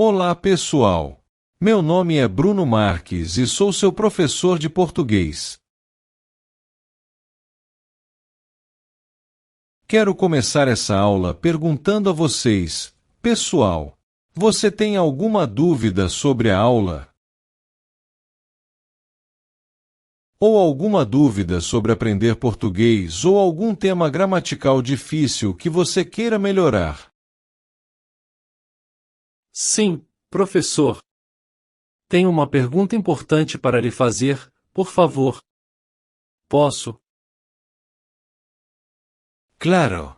Olá, pessoal. Meu nome é Bruno Marques e sou seu professor de português. Quero começar essa aula perguntando a vocês, pessoal, você tem alguma dúvida sobre a aula? Ou alguma dúvida sobre aprender português ou algum tema gramatical difícil que você queira melhorar? Sim, professor. Tenho uma pergunta importante para lhe fazer, por favor. Posso? Claro.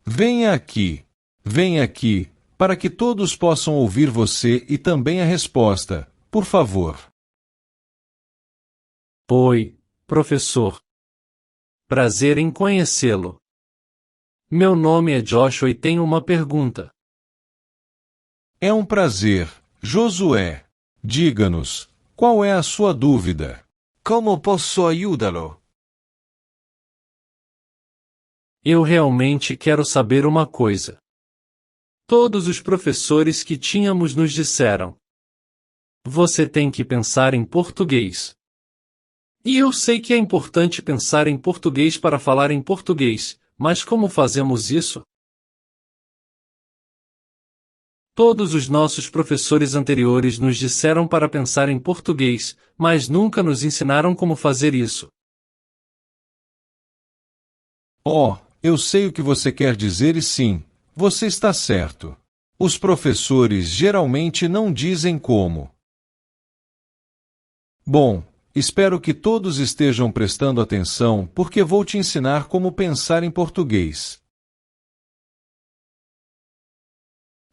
Venha aqui, para que todos possam ouvir você e também a resposta, por favor. Oi, professor. Prazer em conhecê-lo. Meu nome é Joshua e tenho uma pergunta. É um prazer, Josué. Diga-nos, qual é a sua dúvida? Como posso ajudá-lo? Eu realmente quero saber uma coisa. Todos os professores que tínhamos nos disseram: você tem que pensar em português. E eu sei que é importante pensar em português para falar em português, mas como fazemos isso? Todos os nossos professores anteriores nos disseram para pensar em português, mas nunca nos ensinaram como fazer isso. Eu sei o que você quer dizer e sim, você está certo. Os professores geralmente não dizem como. Bom, espero que todos estejam prestando atenção porque vou te ensinar como pensar em português.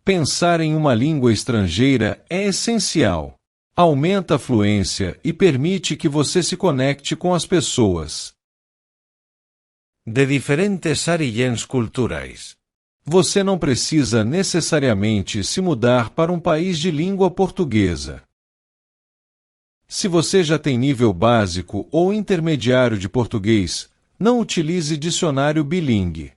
Pensar em uma língua estrangeira é essencial. Aumenta a fluência e permite que você se conecte com as pessoas de diferentes áreas culturais. Você não precisa necessariamente se mudar para um país de língua portuguesa. Se você já tem nível básico ou intermediário de português, não utilize dicionário bilingue.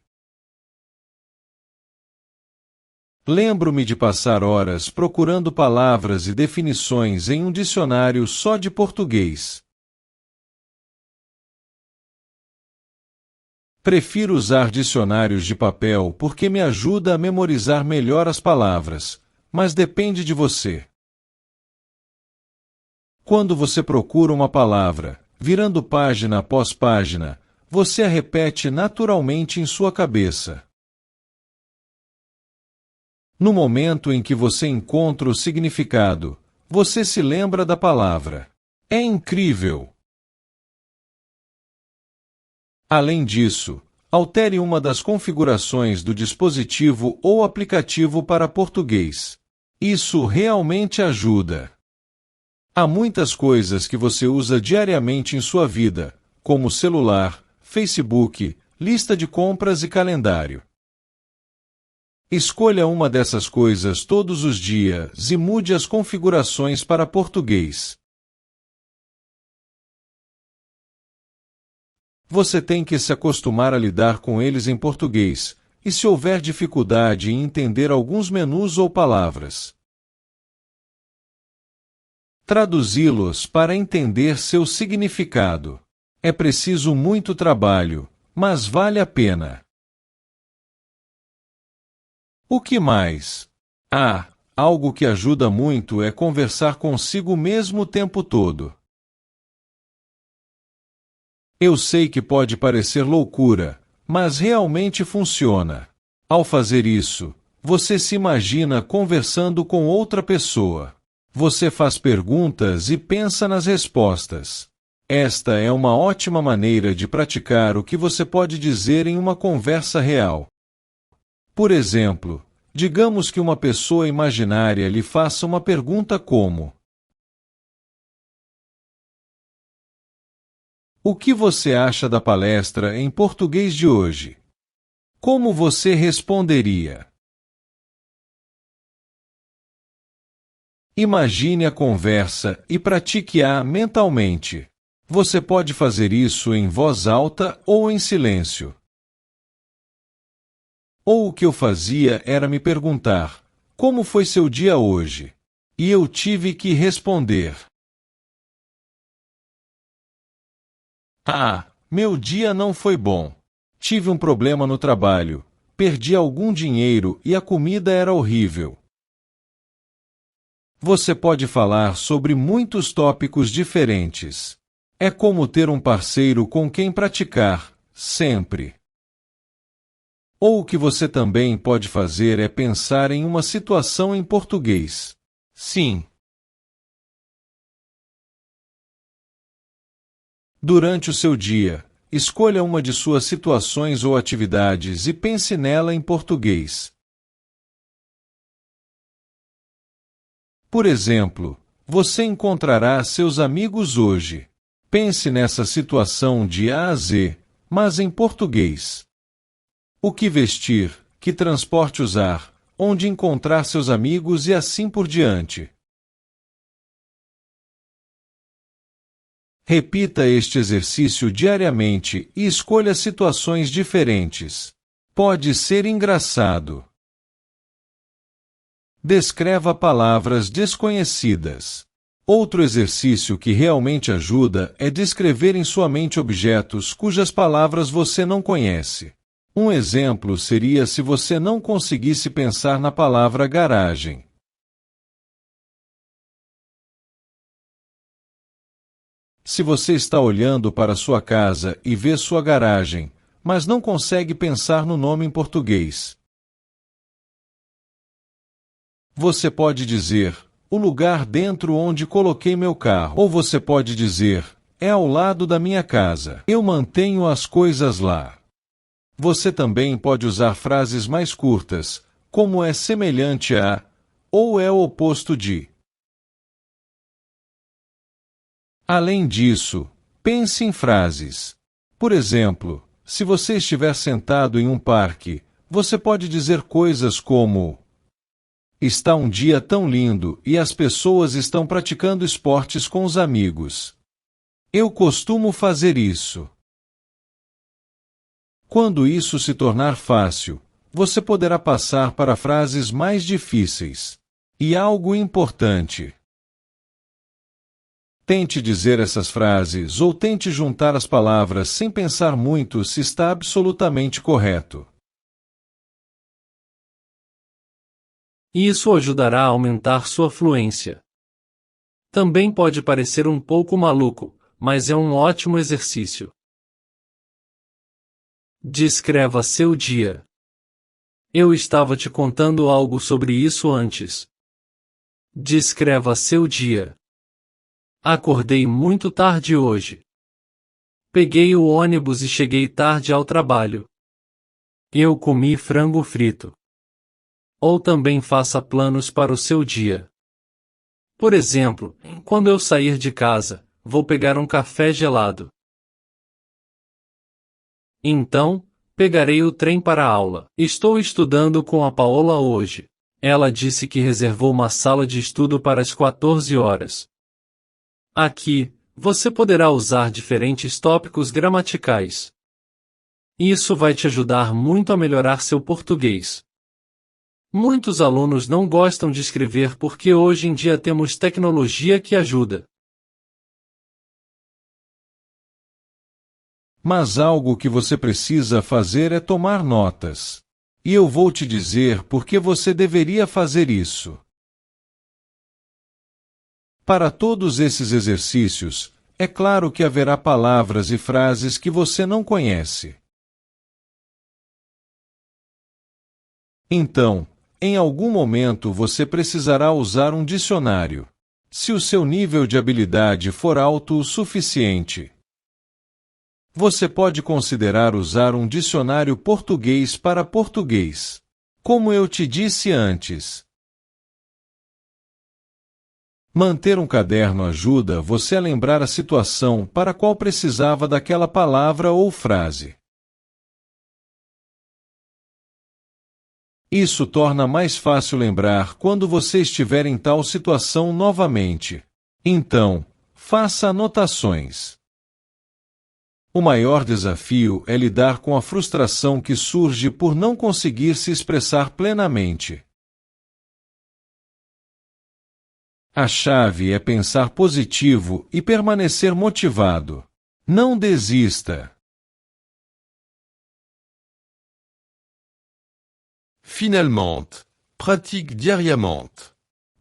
Lembro-me de passar horas procurando palavras e definições em um dicionário só de português. Prefiro usar dicionários de papel porque me ajuda a memorizar melhor as palavras, mas depende de você. Quando você procura uma palavra, virando página após página, você a repete naturalmente em sua cabeça. No momento em que você encontra o significado, você se lembra da palavra. É incrível! Além disso, altere uma das configurações do dispositivo ou aplicativo para português. Isso realmente ajuda. Há muitas coisas que você usa diariamente em sua vida, como celular, Facebook, lista de compras e calendário. Escolha uma dessas coisas todos os dias e mude as configurações para português. Você tem que se acostumar a lidar com eles em português, e se houver dificuldade em entender alguns menus ou palavras, traduzi-los para entender seu significado. É preciso muito trabalho, mas vale a pena. O que mais? Algo que ajuda muito é conversar consigo mesmo o tempo todo. Eu sei que pode parecer loucura, mas realmente funciona. Ao fazer isso, você se imagina conversando com outra pessoa. Você faz perguntas e pensa nas respostas. Esta é uma ótima maneira de praticar o que você pode dizer em uma conversa real. Por exemplo, digamos que uma pessoa imaginária lhe faça uma pergunta como: o que você acha da palestra em português de hoje? Como você responderia? Imagine a conversa e pratique-a mentalmente. Você pode fazer isso em voz alta ou em silêncio. Ou o que eu fazia era me perguntar: como foi seu dia hoje? e eu tive que responder. Ah, meu dia não foi bom. Tive um problema no trabalho, perdi algum dinheiro e a comida era horrível. Você pode falar sobre muitos tópicos diferentes. É como ter um parceiro com quem praticar, sempre. Ou o que você também pode fazer é pensar em uma situação em português. Sim. Durante o seu dia, escolha uma de suas situações ou atividades e pense nela em português. Por exemplo, você encontrará seus amigos hoje. Pense nessa situação de A a Z, mas em português. O que vestir, que transporte usar, onde encontrar seus amigos e assim por diante. Repita este exercício diariamente e escolha situações diferentes. Pode ser engraçado. Descreva palavras desconhecidas. Outro exercício que realmente ajuda é descrever em sua mente objetos cujas palavras você não conhece. Um exemplo seria se você não conseguisse pensar na palavra garagem. Se você está olhando para sua casa e vê sua garagem, mas não consegue pensar no nome em português, você pode dizer, o lugar dentro onde coloquei meu carro. Ou você pode dizer, é ao lado da minha casa. Eu mantenho as coisas lá. Você também pode usar frases mais curtas, como é semelhante a, ou é o oposto de. Além disso, pense em frases. Por exemplo, se você estiver sentado em um parque, você pode dizer coisas como: está um dia tão lindo e as pessoas estão praticando esportes com os amigos. Eu costumo fazer isso. Quando isso se tornar fácil, você poderá passar para frases mais difíceis. E algo importante. Tente dizer essas frases ou tente juntar as palavras sem pensar muito se está absolutamente correto. Isso ajudará a aumentar sua fluência. Também pode parecer um pouco maluco, mas é um ótimo exercício. Descreva seu dia. Eu estava te contando algo sobre isso antes. Descreva seu dia. Acordei muito tarde hoje. Peguei o ônibus e cheguei tarde ao trabalho. Eu comi frango frito. Ou também faça planos para o seu dia. Por exemplo, quando eu sair de casa, vou pegar um café gelado. Então, pegarei o trem para a aula. Estou estudando com a Paola hoje. Ela disse que reservou uma sala de estudo para as 14 horas. Aqui, você poderá usar diferentes tópicos gramaticais. Isso vai te ajudar muito a melhorar seu português. Muitos alunos não gostam de escrever porque hoje em dia temos tecnologia que ajuda. Mas algo que você precisa fazer é tomar notas. E eu vou te dizer por que você deveria fazer isso. Para todos esses exercícios, é claro que haverá palavras e frases que você não conhece. Então, em algum momento você precisará usar um dicionário. Se o seu nível de habilidade for alto o suficiente, você pode considerar usar um dicionário português para português. Como eu te disse antes. Manter um caderno ajuda você a lembrar a situação para a qual precisava daquela palavra ou frase. Isso torna mais fácil lembrar quando você estiver em tal situação novamente. Então, faça anotações. O maior desafio é lidar com a frustração que surge por não conseguir se expressar plenamente. A chave é pensar positivo e permanecer motivado. Não desista. Finalement, pratique diariament.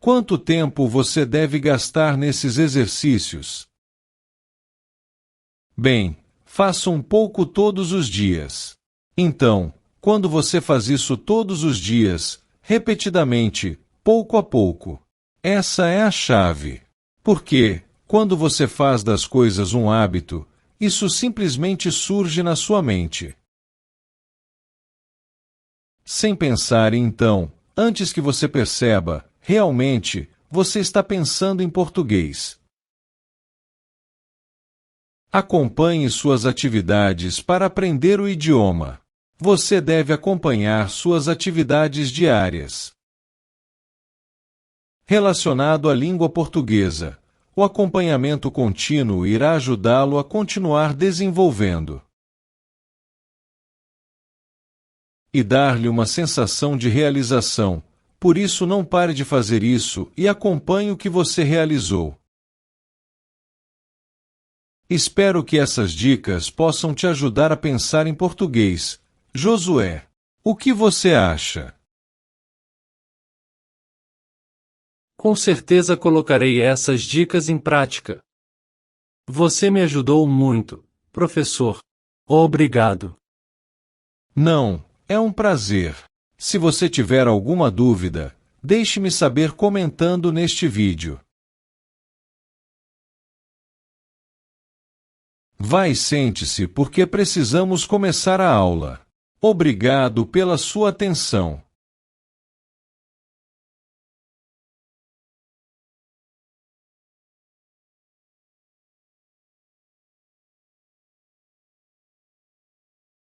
Quanto tempo você deve gastar nesses exercícios? Bem, faça um pouco todos os dias. Então, quando você faz isso todos os dias, repetidamente, pouco a pouco, essa é a chave. Porque, quando você faz das coisas um hábito, isso simplesmente surge na sua mente. Sem pensar, então, antes que você perceba, realmente, você está pensando em português. Acompanhe suas atividades para aprender o idioma. Você deve acompanhar suas atividades diárias. Relacionado à língua portuguesa, o acompanhamento contínuo irá ajudá-lo a continuar desenvolvendo e dar-lhe uma sensação de realização. Por isso, não pare de fazer isso e acompanhe o que você realizou. Espero que essas dicas possam te ajudar a pensar em português. Josué, o que você acha? Com certeza colocarei essas dicas em prática. Você me ajudou muito, professor. Obrigado. Não, é um prazer. Se você tiver alguma dúvida, deixe-me saber comentando neste vídeo. Vai, sente-se porque precisamos começar a aula. Obrigado pela sua atenção.